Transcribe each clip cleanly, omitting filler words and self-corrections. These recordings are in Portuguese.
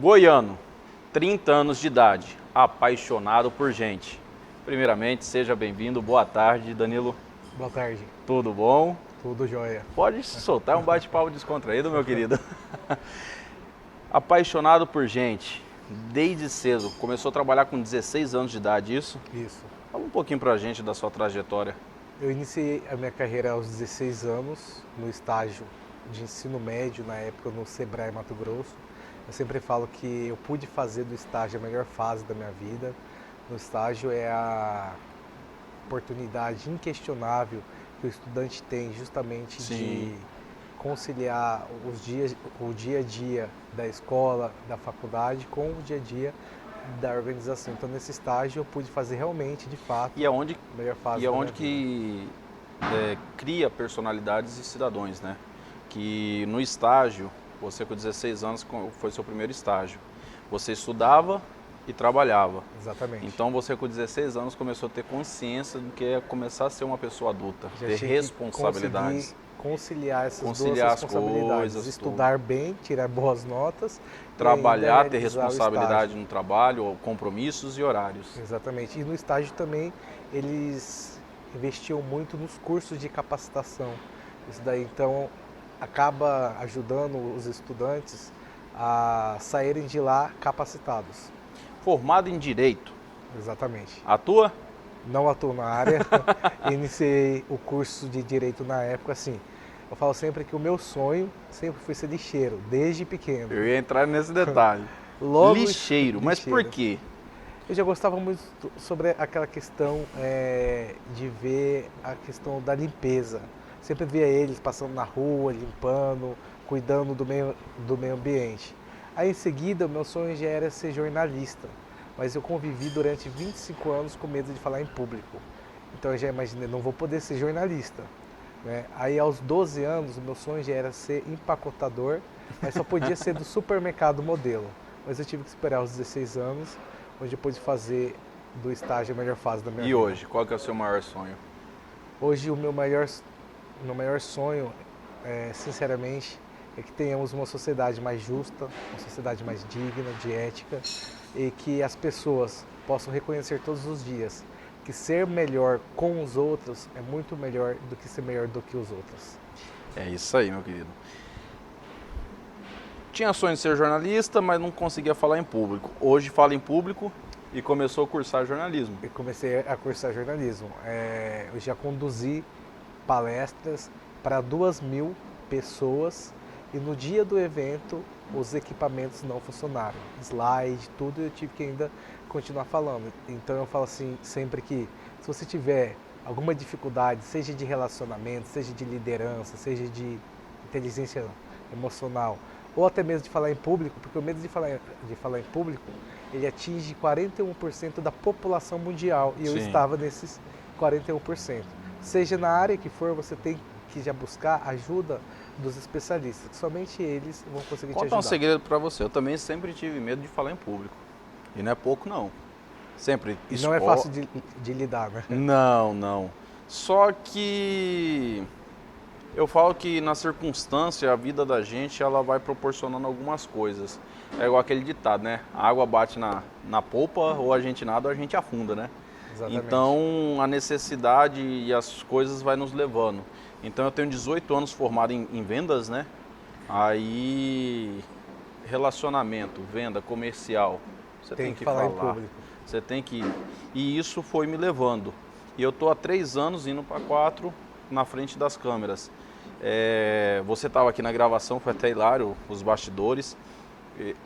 Goiano, 30 anos de idade, apaixonado por gente. Primeiramente, seja bem-vindo. Boa tarde, Danilo. Boa tarde. Tudo bom? Tudo jóia. Pode soltar um bate-papo descontraído, meu querido. Apaixonado por gente, desde cedo. Começou a trabalhar com 16 anos de idade, isso? Isso. Fala um pouquinho pra gente da sua trajetória. Eu iniciei a minha carreira aos 16 anos, no estágio de ensino médio, na época no Sebrae Mato Grosso. Eu sempre falo que eu pude fazer do estágio a melhor fase da minha vida. No estágio é a oportunidade inquestionável que o estudante tem justamente de conciliar o dia a dia da escola, da faculdade, com o dia a dia da organização. Então, nesse estágio, eu pude fazer realmente, de fato, E aonde, a melhor fase e da aonde minha vida. que cria personalidades e cidadãos, né? Que no estágio, você com 16 anos foi seu primeiro estágio. Você estudava e trabalhava. Exatamente. Então você com 16 anos começou a ter consciência do que é começar a ser uma pessoa adulta, Já ter tinha que responsabilidades. conseguir conciliar essas Conciliar duas as responsabilidades. coisas, Estudar bem, tirar boas notas. e Trabalhar, ainda ter realizar o responsabilidade estágio. no trabalho, compromissos e horários. Exatamente. E no estágio também eles investiam muito nos cursos de capacitação. Isso daí então acaba ajudando os estudantes a saírem de lá capacitados. Formado em Direito, Exatamente. atua? Não atuo na área, iniciei o curso de Direito na época, assim, eu falo sempre que o meu sonho sempre foi ser lixeiro, desde pequeno. Eu ia entrar nesse detalhe. Logo, Lixeiro, mas por quê? Eu já gostava muito sobre aquela questão de ver a questão da limpeza. Sempre via eles passando na rua, limpando, cuidando do meio ambiente. Aí em seguida, o meu sonho já era ser jornalista, mas eu convivi durante 25 anos com medo de falar em público. Então eu já imaginei, não vou poder ser jornalista. Né? Aí aos 12 anos, o meu sonho já era ser empacotador, mas só podia ser do supermercado modelo. Mas eu tive que esperar os 16 anos, onde eu pude fazer do estágio a melhor fase da minha vida. E hoje, qual que é o seu maior sonho? Hoje o meu maior sonho, sinceramente, é que tenhamos uma sociedade mais justa, uma sociedade mais digna, de ética, e que as pessoas possam reconhecer todos os dias que ser melhor com os outros é muito melhor do que ser melhor do que os outros. É isso aí, meu querido. Tinha sonho de ser jornalista, mas não conseguia falar em público. Hoje fala em público e começou a cursar jornalismo. Eu comecei a cursar jornalismo. Eu já conduzi palestras para 2.000 pessoas e no dia do evento os equipamentos não funcionaram. Slide, tudo, eu tive que ainda continuar falando. Então eu falo assim sempre que se você tiver alguma dificuldade, seja de relacionamento, seja de liderança, seja de inteligência emocional, ou até mesmo de falar em público, porque o medo de falar em público, ele atinge 41% da população mundial e eu estava nesses 41%. Seja na área que for, você tem que já buscar ajuda dos especialistas, que somente eles vão conseguir te Conta ajudar. um segredo pra você, eu também sempre tive medo de falar em público. E não é pouco não. Sempre. E não é fácil de lidar, né? Não, não. Só que eu falo que na circunstância, a vida da gente, ela vai proporcionando algumas coisas. É igual aquele ditado, né? A água bate na polpa, ou a gente nada ou a gente afunda, né? Exatamente. Então, a necessidade e as coisas vai nos levando. Então, eu tenho 18 anos formado em vendas, né? Aí, relacionamento, venda, comercial, você tem que falar. Em público. Você tem que... E isso foi me levando. E eu tô há 3 anos, indo para 4, na frente das câmeras. Você estava aqui na gravação, foi até hilário, os bastidores.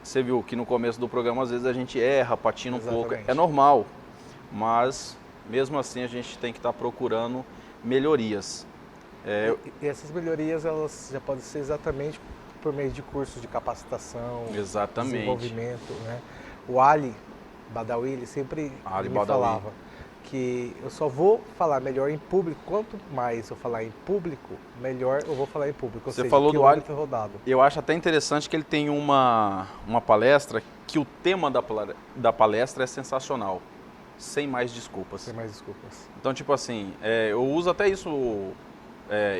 Você viu que no começo do programa, às vezes a gente erra, patina um pouco. É normal, mas mesmo assim a gente tem que estar procurando melhorias. E essas melhorias, elas já podem ser exatamente por meio de cursos de capacitação, Exatamente. desenvolvimento, né? O Ali Badawi, ele sempre me falava que eu só vou falar melhor em público, quanto mais eu falar em público, melhor eu vou falar em público. Você falou do Ali, rodado. Eu acho até interessante que ele tem uma palestra que o tema da palestra é sensacional. Sem mais desculpas. Sem mais desculpas. Então, tipo assim, eu uso até isso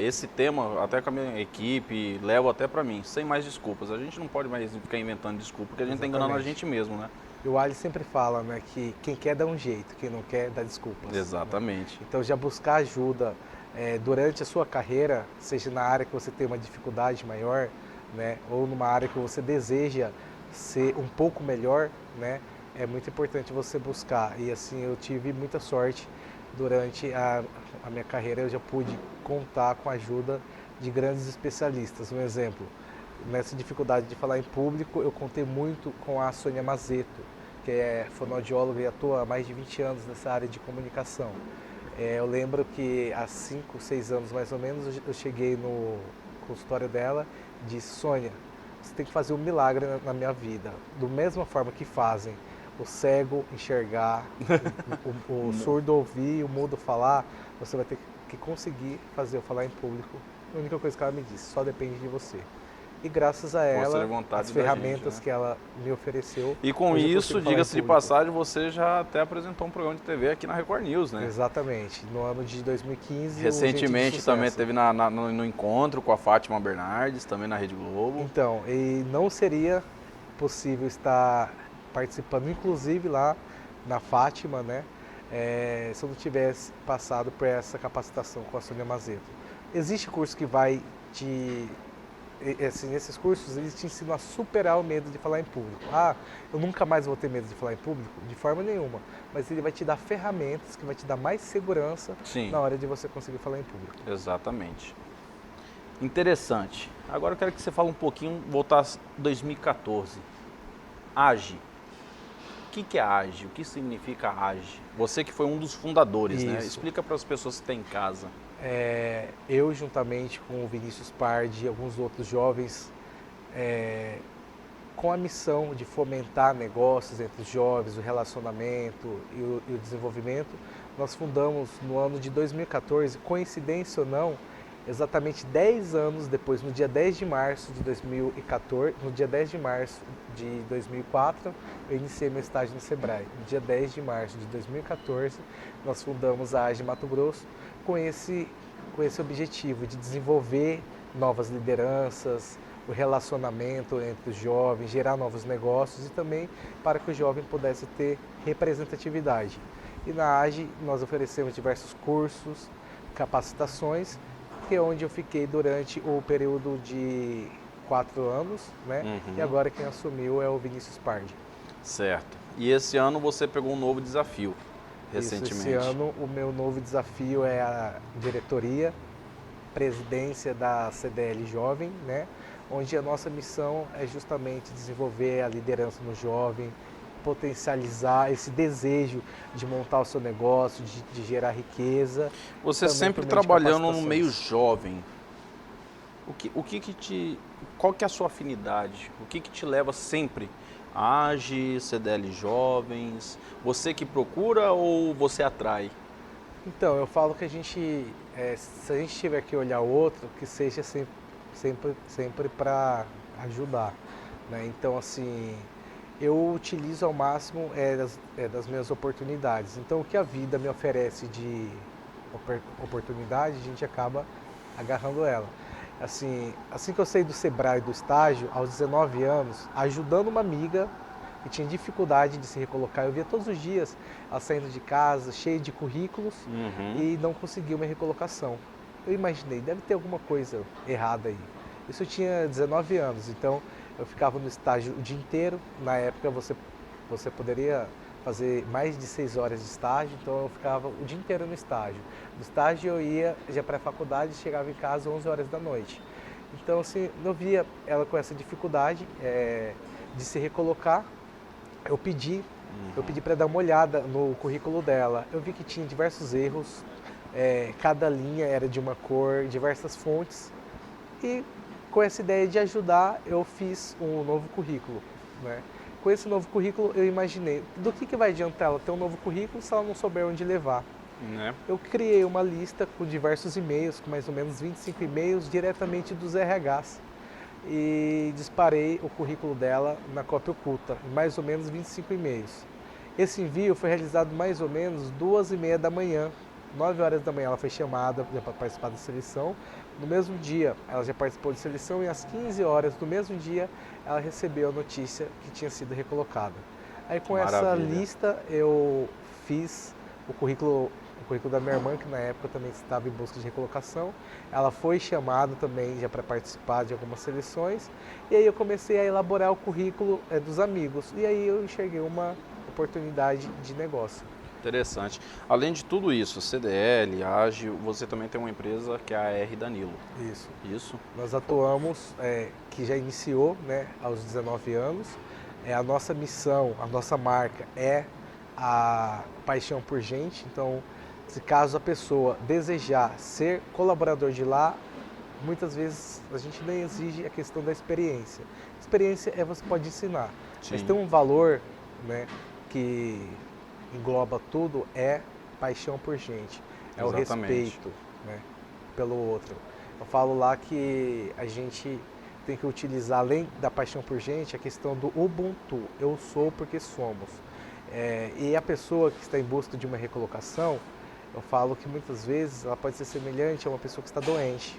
esse tema, até com a minha equipe, levo até para mim, sem mais desculpas. A gente não pode mais ficar inventando desculpa, porque a gente está enganando a gente mesmo, né? E o Ali sempre fala, né, que quem quer dá um jeito, quem não quer dá desculpas. Exatamente. Né? Então já buscar ajuda durante a sua carreira, seja na área que você tem uma dificuldade maior, né, ou numa área que você deseja ser um pouco melhor, né, é muito importante você buscar. E assim, eu tive muita sorte durante a minha carreira, eu já pude contar com a ajuda de grandes especialistas. Um exemplo, nessa dificuldade de falar em público, eu contei muito com a Sônia Mazeto, que é fonoaudióloga e atua há mais de 20 anos nessa área de comunicação. Eu lembro que há 5, 6 anos mais ou menos, eu cheguei no consultório dela e disse: Sônia, você tem que fazer um milagre na minha vida. Da mesma forma que fazem o cego enxergar, o surdo ouvir, o mudo falar, você vai ter que conseguir fazer eu falar em público. A única coisa que ela me disse: só depende de você. E graças a ela, as ferramentas gente, né? Que ela me ofereceu. E com isso, diga-se de passagem, você já até apresentou um programa de TV aqui na Record News, né? Exatamente, no ano de 2015. Recentemente também teve no encontro com a Fátima Bernardes, também na Rede Globo. Então, e não seria possível estar participando, inclusive lá na Fátima, né? Se eu não tivesse passado por essa capacitação com a Sônia Mazeto. Existe curso que vai te... Assim, nesses cursos, eles te ensinam a superar o medo de falar em público. Eu nunca mais vou ter medo de falar em público? De forma nenhuma. Mas ele vai te dar ferramentas que vai te dar mais segurança Sim. Na hora de você conseguir falar em público. Exatamente. Interessante. Agora eu quero que você fale um pouquinho, voltar a 2014. AGE. O que é a AGE? O que significa a AGE? Você que foi um dos fundadores, né? Explica para as pessoas que estão em casa. Eu, juntamente com o Vinícius Pardi e alguns outros jovens, com a missão de fomentar negócios entre os jovens, o relacionamento e o desenvolvimento, nós fundamos no ano de 2014, coincidência ou não, exatamente 10 anos depois, no dia 10 de março de 2014, no dia 10 de março de 2004, eu iniciei meu estágio no Sebrae. No dia 10 de março de 2014, nós fundamos a AGE Mato Grosso com esse objetivo de desenvolver novas lideranças, o relacionamento entre os jovens, gerar novos negócios e também para que o jovem pudesse ter representatividade. E na AGE nós oferecemos diversos cursos, capacitações, que é onde eu fiquei durante o período de 4 anos, né? Uhum. E agora quem assumiu é o Vinícius Pardi. Certo. E esse ano você pegou um novo desafio, recentemente. Esse ano o meu novo desafio é a diretoria, presidência da CDL Jovem, né? Onde a nossa missão é justamente desenvolver a liderança no jovem, potencializar esse desejo de montar o seu negócio, de gerar riqueza. Você sempre trabalhando no meio jovem. Qual que é a sua afinidade? O que te leva sempre? AGE, CDL Jovens, você que procura ou você atrai? Então, eu falo que a gente, se a gente tiver que olhar o outro, que seja sempre para ajudar, né? Então, assim, eu utilizo ao máximo das minhas oportunidades. Então, o que a vida me oferece de oportunidade, a gente acaba agarrando ela. Assim que eu saí do Sebrae, do estágio, aos 19 anos, ajudando uma amiga que tinha dificuldade de se recolocar. Eu via todos os dias ela saindo de casa, cheia de currículos, e não conseguia uma recolocação. Eu imaginei, deve ter alguma coisa errada aí. Isso eu tinha 19 anos, então eu ficava no estágio o dia inteiro. Na época você poderia fazer mais de 6 horas de estágio, então eu ficava o dia inteiro no estágio. Do estágio eu ia já para a faculdade e chegava em casa às 11 horas da noite. Então, assim, eu via ela com essa dificuldade de se recolocar. Eu pedi para dar uma olhada no currículo dela. Eu vi que tinha diversos erros, cada linha era de uma cor, diversas fontes. E com essa ideia de ajudar, eu fiz um novo currículo, né? Com esse novo currículo, eu imaginei, do que vai adiantar ela ter um novo currículo se ela não souber onde levar? Né? Eu criei uma lista com diversos e-mails, com mais ou menos 25 e-mails diretamente dos RHs. E disparei o currículo dela na cópia oculta, mais ou menos 25 e-mails. Esse envio foi realizado mais ou menos 2h30 da manhã. 9 horas da manhã ela foi chamada para participar da seleção. No mesmo dia, ela já participou de seleção e às 15 horas do mesmo dia, ela recebeu a notícia que tinha sido recolocada. Aí com essa lista eu fiz o currículo da minha irmã, que na época também estava em busca de recolocação. Ela foi chamada também já para participar de algumas seleções. E aí eu comecei a elaborar o currículo dos amigos. E aí eu enxerguei uma oportunidade de negócio. Interessante. Além de tudo isso, CDL, Ágil, você também tem uma empresa que é a R Danilo. Isso. Isso? Nós atuamos, que já iniciou, né, aos 19 anos. A nossa missão, a nossa marca é a paixão por gente. Então, se caso a pessoa desejar ser colaborador de lá, muitas vezes a gente nem exige a questão da experiência. Experiência você pode ensinar, sim, mas tem um valor, né, que engloba tudo, é paixão por gente, é exatamente o respeito, né, pelo outro. Eu falo lá que a gente tem que utilizar, além da paixão por gente, a questão do Ubuntu, eu sou porque somos. E a pessoa que está em busca de uma recolocação, eu falo que muitas vezes ela pode ser semelhante a uma pessoa que está doente,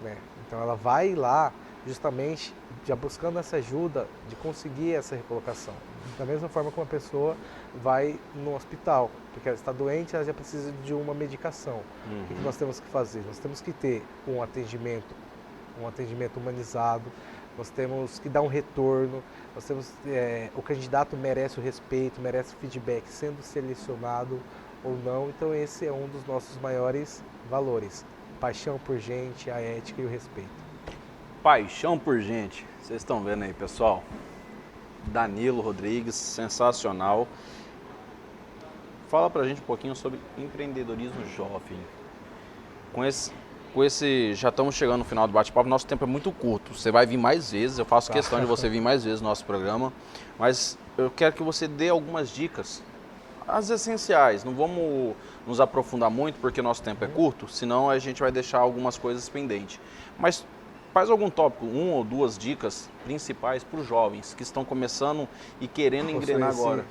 né? Então ela vai lá justamente já buscando essa ajuda de conseguir essa recolocação. Da mesma forma que uma pessoa vai no hospital, porque ela está doente, ela já precisa de uma medicação. O que nós temos que fazer? Nós temos que ter um atendimento humanizado, nós temos que dar um retorno, nós temos, o candidato merece o respeito, merece o feedback, sendo selecionado ou não. Então esse é um dos nossos maiores valores, paixão por gente, a ética e o respeito. Paixão por gente, vocês estão vendo aí, pessoal? Danilo Rodrigues, sensacional. Fala pra gente um pouquinho sobre empreendedorismo jovem. Com esse, já estamos chegando no final do bate-papo, nosso tempo é muito curto. Você vai vir mais vezes, eu faço questão de você vir mais vezes no nosso programa, mas eu quero que você dê algumas dicas, as essenciais. Não vamos nos aprofundar muito porque nosso tempo é curto, senão a gente vai deixar algumas coisas pendentes. Mas faz algum tópico, 1 ou 2 dicas principais para os jovens que estão começando e querendo engrenar agora.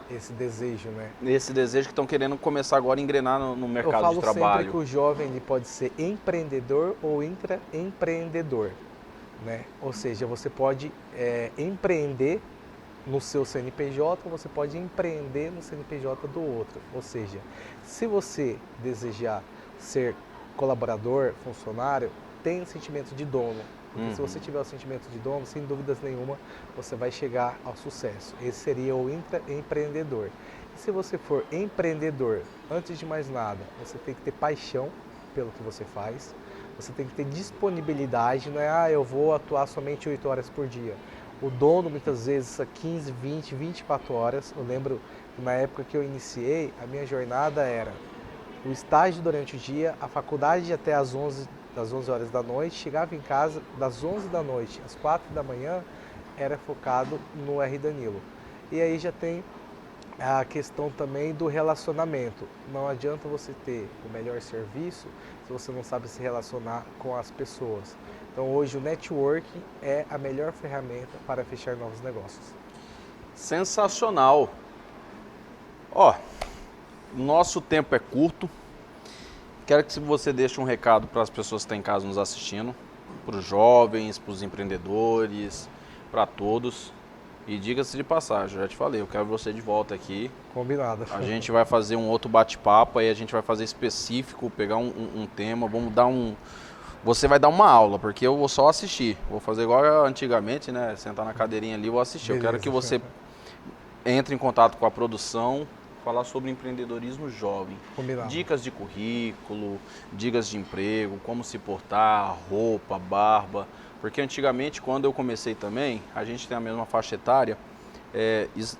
Esse desejo, né? Esse desejo que estão querendo começar agora a engrenar no mercado de trabalho. Eu falo sempre que o jovem ele pode ser empreendedor ou intraempreendedor, né? Ou seja, você pode empreender no seu CNPJ ou você pode empreender no CNPJ do outro. Ou seja, se você desejar ser colaborador, funcionário, tem o sentimento de dono. Porque se você tiver o sentimento de dono, sem dúvidas nenhuma, você vai chegar ao sucesso. Esse seria o intraempreendedor. E se você for empreendedor, antes de mais nada, você tem que ter paixão pelo que você faz. Você tem que ter disponibilidade, não é, eu vou atuar somente 8 horas por dia. O dono, muitas vezes, 15, 20, 24 horas. Eu lembro que na época que eu iniciei, a minha jornada era o estágio durante o dia, a faculdade até das 11 horas da noite, chegava em casa das 11 da noite às 4 da manhã, era focado no R Danilo. E aí já tem a questão também do relacionamento. Não adianta você ter o melhor serviço se você não sabe se relacionar com as pessoas. Então hoje o networking é a melhor ferramenta para fechar novos negócios. Sensacional! Ó, nosso tempo é curto. Quero que você deixe um recado para as pessoas que estão em casa nos assistindo, para os jovens, para os empreendedores, para todos. E diga-se de passagem, já te falei, eu quero você de volta aqui. Combinado. A gente vai fazer um outro bate-papo, aí a gente vai fazer específico, pegar um tema, vamos dar Você vai dar uma aula, porque eu vou só assistir. Vou fazer igual antigamente, né? Sentar na cadeirinha ali e vou assistir. Beleza. Eu quero que você entre em contato com a produção, falar sobre empreendedorismo jovem. Combinado. Dicas de currículo, dicas de emprego, como se portar, roupa, barba. Porque antigamente, quando eu comecei também, a gente tem a mesma faixa etária,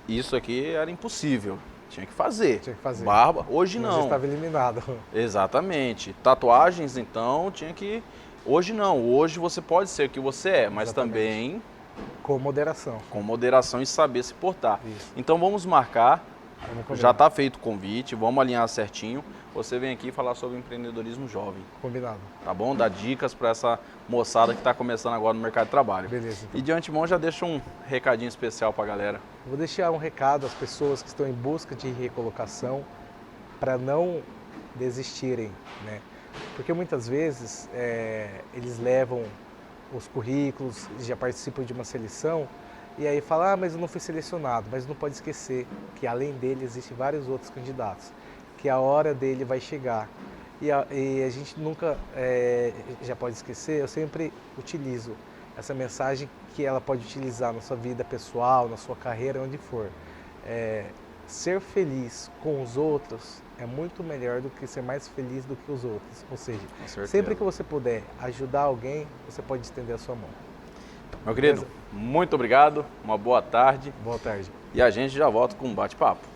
isso aqui era impossível. Tinha que fazer. Barba, hoje não. Já estava eliminado. Exatamente. Tatuagens, então, tinha que... Hoje não. Hoje você pode ser o que você é, mas exatamente. Também... Com moderação. Com moderação e saber se portar. Isso. Então vamos marcar. Já está feito o convite, vamos alinhar certinho. Você vem aqui falar sobre empreendedorismo jovem. Combinado. Tá bom? Dar dicas para essa moçada que está começando agora no mercado de trabalho. Beleza. Então. E de antemão já deixa um recadinho especial para a galera. Vou deixar um recado às pessoas que estão em busca de recolocação para não desistirem, né? Porque muitas vezes eles levam os currículos, já participam de uma seleção e aí falam, mas eu não fui selecionado. Mas não pode esquecer que além dele existem vários outros candidatos, que a hora dele vai chegar. E a gente nunca já pode esquecer, eu sempre utilizo essa mensagem que ela pode utilizar na sua vida pessoal, na sua carreira, onde for. Ser feliz com os outros é muito melhor do que ser mais feliz do que os outros. Ou seja, sempre que você puder ajudar alguém, você pode estender a sua mão. Meu querido, muito obrigado, uma boa tarde. Boa tarde. E a gente já volta com um bate-papo.